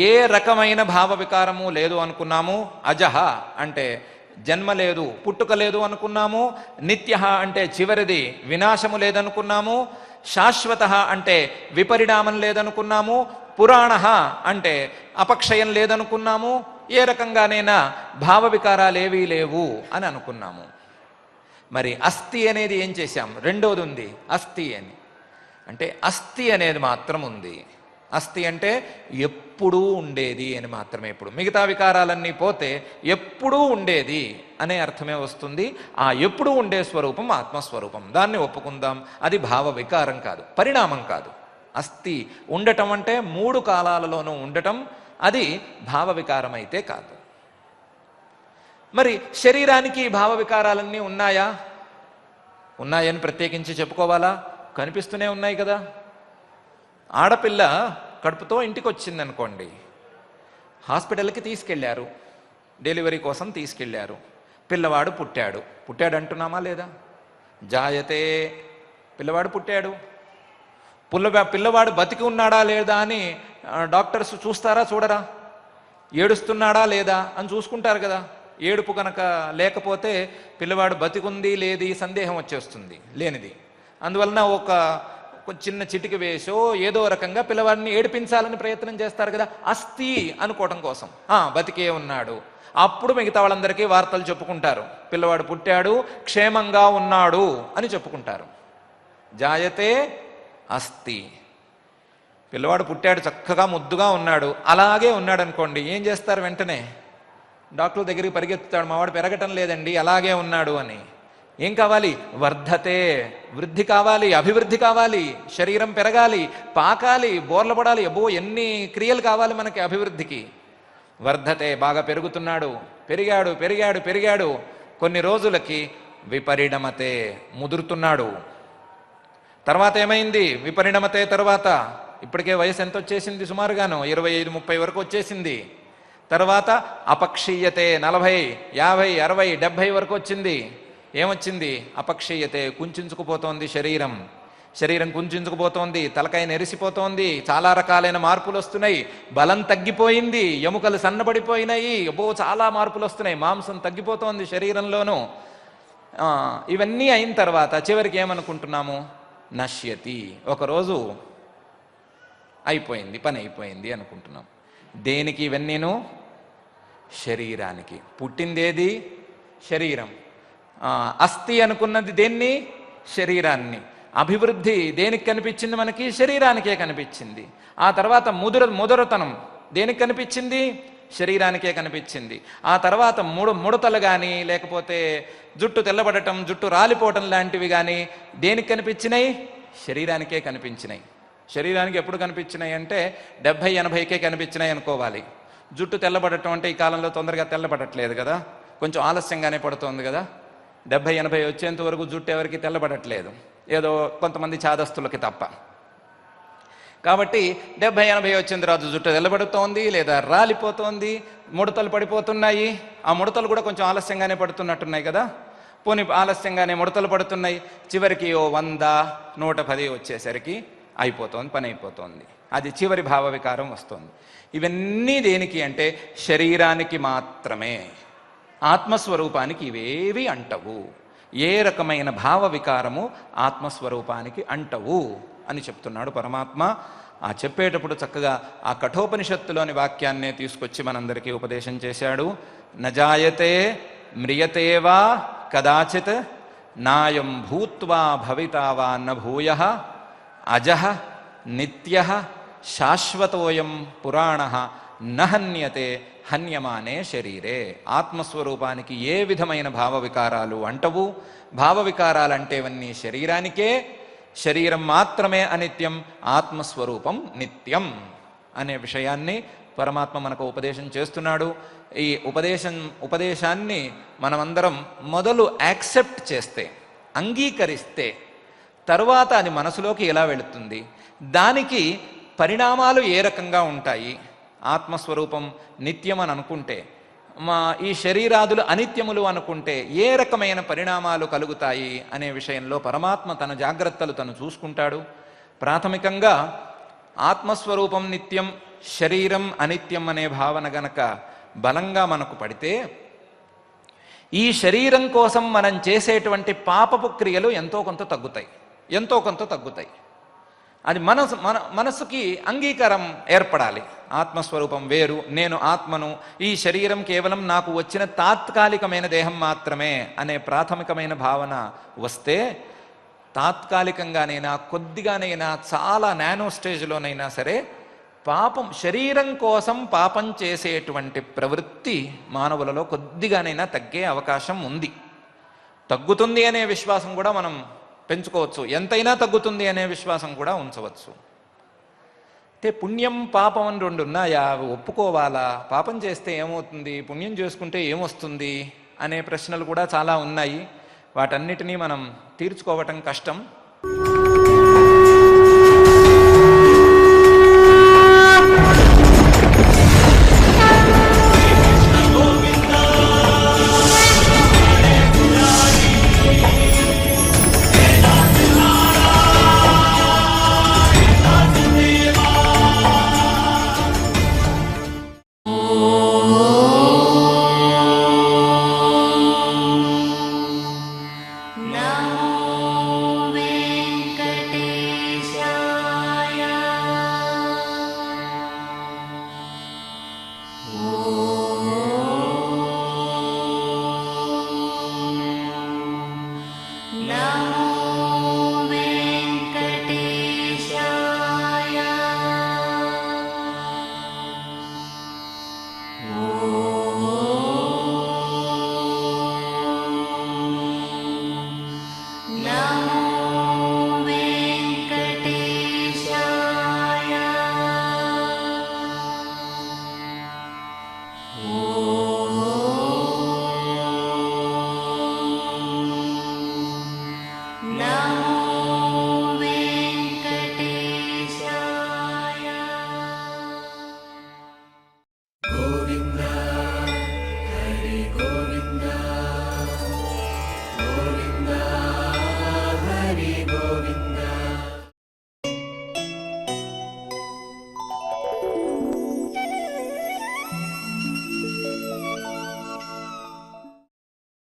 ఏ రకమైన భావ వికారము లేదు అనుకున్నాము. అజహ అంటే జన్మ లేదు, పుట్టుక లేదు అనుకున్నాము. నిత్య అంటే చివరిది వినాశము లేదనుకున్నాము. శాశ్వత అంటే విపరిణామం లేదనుకున్నాము. పురాణ అంటే అపక్షయం లేదనుకున్నాము. ఏ రకంగానైనా భావ వికారాలేవీ లేవు అని అనుకున్నాము. మరి అస్థి అనేది ఏం చేశాం? రెండోది ఉంది అస్థి అని. అంటే అస్థి అనేది మాత్రం ఉంది. అస్థి అంటే ఎప్పుడూ ఉండేది అని మాత్రమే. ఇప్పుడు మిగతా వికారాలన్నీ పోతే ఎప్పుడూ ఉండేది అనే అర్థమే వస్తుంది. ఆ ఎప్పుడూ ఉండే స్వరూపం ఆత్మస్వరూపం. దాన్ని ఒప్పుకుందాం. అది భావ వికారం కాదు, పరిణామం కాదు. అస్థి ఉండటం అంటే 3 కాలాలలోనూ ఉండటం, అది భావ వికారం అయితే కాదు. మరి శరీరానికి భావ వికారాలన్నీ ఉన్నాయా? ఉన్నాయని ప్రత్యేకించి చెప్పుకోవాలా? కనిపిస్తూనే ఉన్నాయి కదా. ఆడపిల్ల కడుపుతో ఇంటికి వచ్చిందనుకోండి, హాస్పిటల్కి తీసుకెళ్ళారు, డెలివరీ కోసం తీసుకెళ్ళారు. పిల్లవాడు పుట్టాడు అంటున్నామా లేదా? జాయతే, పిల్లవాడు పుట్టాడు. పిల్లవాడు బతికి ఉన్నాడా లేదా అని డాక్టర్స్ చూస్తారా చూడరా? ఏడుస్తున్నాడా లేదా అని చూసుకుంటారు కదా. ఏడుపు కనుక లేకపోతే పిల్లవాడు బతికుంది లేది సందేహం వచ్చేస్తుంది, లేనిది. అందువలన ఒక చిన్న చిటికి వేసో ఏదో రకంగా పిల్లవాడిని ఏడిపించాలని ప్రయత్నం చేస్తారు కదా, అస్థి అనుకోవటం కోసం. బతికే ఉన్నాడు. అప్పుడు మిగతా వాళ్ళందరికీ వార్తలు చెప్పుకుంటారు, పిల్లవాడు పుట్టాడు, క్షేమంగా ఉన్నాడు అని చెప్పుకుంటారు. జాయతే అస్థి. పిల్లవాడు పుట్టాడు, చక్కగా ముద్దుగా ఉన్నాడు, అలాగే ఉన్నాడు అనుకోండి, ఏం చేస్తారు? వెంటనే డాక్టర్ దగ్గరికి పరిగెత్తుతాడు, మావాడు పెరగటం లేదండి, అలాగే ఉన్నాడు అని. ఏం కావాలి? వర్ధతే, వృద్ధి కావాలి, అభివృద్ధి కావాలి, శరీరం పెరగాలి, పాకాలి, బోర్ల పడాలి. అబ్బో, ఎన్ని క్రియలు కావాలి మనకి అభివృద్ధికి. వర్ధతే, బాగా పెరుగుతున్నాడు, పెరిగాడు పెరిగాడు పెరిగాడు. కొన్ని రోజులకి విపరిణమతే, ముదురుతున్నాడు. తర్వాత ఏమైంది? విపరిణమతే తర్వాత ఇప్పటికే వయసు ఎంత వచ్చేసింది? సుమారుగాను 25-30 వరకు వచ్చేసింది. తర్వాత అపక్షీయతే, 40, 50, 60, 70 వరకు వచ్చింది. ఏమొచ్చింది? అపక్షీయతే, కుంచుకుపోతోంది శరీరం. శరీరం కుంచుకుపోతోంది, తలకాయ నెరిసిపోతోంది, చాలా రకాలైన మార్పులు వస్తున్నాయి. బలం తగ్గిపోయింది, ఎముకలు సన్నబడిపోయినాయి. అబ్బో, చాలా మార్పులు వస్తున్నాయి. మాంసం తగ్గిపోతోంది శరీరంలోనూ. ఇవన్నీ అయిన తర్వాత చివరికి ఏమనుకుంటున్నాము? నశ్యతి, ఒకరోజు అయిపోయింది, పని అయిపోయింది అనుకుంటున్నాం. దేనికి ఇవన్నీను? శరీరానికి. పుట్టిందేది? శరీరం. అస్థి అనుకున్నది దేన్ని? శరీరాన్ని. అభివృద్ధి దేనికి కనిపించింది మనకి? శరీరానికే కనిపించింది. ఆ తర్వాత ముదురతనం దేనికి కనిపించింది? శరీరానికే కనిపించింది. ఆ తర్వాత ముడతలు కానీ, లేకపోతే జుట్టు తెల్లబడటం, జుట్టు రాలిపోవటం లాంటివి కానీ దేనికి కనిపించినాయి? శరీరానికే కనిపించినాయి. శరీరానికి ఎప్పుడు కనిపించినాయి అంటే 70-80కే కనిపించినాయి అనుకోవాలి. జుట్టు తెల్లబడటం అంటే ఈ కాలంలో తొందరగా తెల్లబడట్లేదు కదా, కొంచెం ఆలస్యంగానే పడుతోంది కదా. 70-80 వచ్చేంత వరకు జుట్టు ఎవరికి తెల్లబడట్లేదు, ఏదో కొంతమంది చాదస్తులకి తప్ప. కాబట్టి 70-80 వచ్చిన తర్వాత జుట్టు తెల్లబడుతోంది, లేదా రాలిపోతోంది, ముడతలు పడిపోతున్నాయి. ఆ ముడతలు కూడా కొంచెం ఆలస్యంగానే పడుతున్నట్టున్నాయి కదా. పోనీ ఆలస్యంగానే ముడతలు పడుతున్నాయి. చివరికి 100-110 వచ్చేసరికి అయిపోతుంది, పని అయిపోతుంది. అది చివరి భావ వికారం వస్తుంది. ఇవన్నీ దేనికి అంటే శరీరానికి మాత్రమే. ఆత్మస్వరూపానికి ఇవేవి అంటవు. ఏ రకమైన భావ వికారము ఆత్మస్వరూపానికి అంటవు అని చెప్తున్నాడు పరమాత్మ. ఆ చెప్పేటప్పుడు చక్కగా ఆ కఠోపనిషత్తులోని వాక్యాన్నే తీసుకొచ్చి మనందరికీ ఉపదేశం చేశాడు. నజాయతే మ్రియతేవా కదాచిత్ నాయం భూత్వా భవితా వా న భూయః అజః నిత్యః శాశ్వతోయం పురాణః నహన్యతే హన్యమానే శరీరే. ఆత్మస్వరూపానికి ఏ విధమైన భావ వికారాలు అంటవు. భావ వికారాలంటేవన్నీ శరీరానికే. శరీరం మాత్రమే అనిత్యం, ఆత్మస్వరూపం నిత్యం అనే విషయాన్ని పరమాత్మ మనకు ఉపదేశం చేస్తున్నాడు. ఈ ఉపదేశాన్ని మనమందరం మొదలు యాక్సెప్ట్ చేస్తే, అంగీకరిస్తే, తరువాత అది మనసులోకి ఎలా వెళుతుంది, దానికి పరిణామాలు ఏ రకంగా ఉంటాయి, ఆత్మస్వరూపం నిత్యం అని అనుకుంటే, ఈ శరీరాదులు అనిత్యములు అనుకుంటే ఏ రకమైన పరిణామాలు కలుగుతాయి అనే విషయంలో పరమాత్మ తన జాగ్రత్తలు తను చూసుకుంటాడు. ప్రాథమికంగా ఆత్మస్వరూపం నిత్యం, శరీరం అనిత్యం అనే భావన గనక బలంగా మనకు పడితే, ఈ శరీరం కోసం మనం చేసేటువంటి పాపపు క్రియలు ఎంతో కొంత తగ్గుతాయి. అది మనసుకి అంగీకారం ఏర్పడాలి. ఆత్మస్వరూపం వేరు, నేను ఆత్మను, ఈ శరీరం కేవలం నాకు వచ్చిన తాత్కాలికమైన దేహం మాత్రమే అనే ప్రాథమికమైన భావన వస్తే, తాత్కాలికంగానైనా కొద్దిగానైనా చాలా నానో స్టేజ్లోనైనా సరే శరీరం కోసం పాపం చేసేటువంటి ప్రవృత్తి మానవులలో కొద్దిగానైనా తగ్గే అవకాశం ఉంది. తగ్గుతుంది అనే విశ్వాసం కూడా మనం పెంచుకోవచ్చు, ఎంతైనా తగ్గుతుంది అనే విశ్వాసం కూడా ఉంచవచ్చు. అంటే పుణ్యం పాపం అని రెండు ఉన్నాయా, అవి ఒప్పుకోవాలా, పాపం చేస్తే ఏమవుతుంది, పుణ్యం చేసుకుంటే ఏమొస్తుంది అనే ప్రశ్నలు కూడా చాలా ఉన్నాయి. వాటన్నిటినీ మనం తీర్చుకోవటం కష్టం.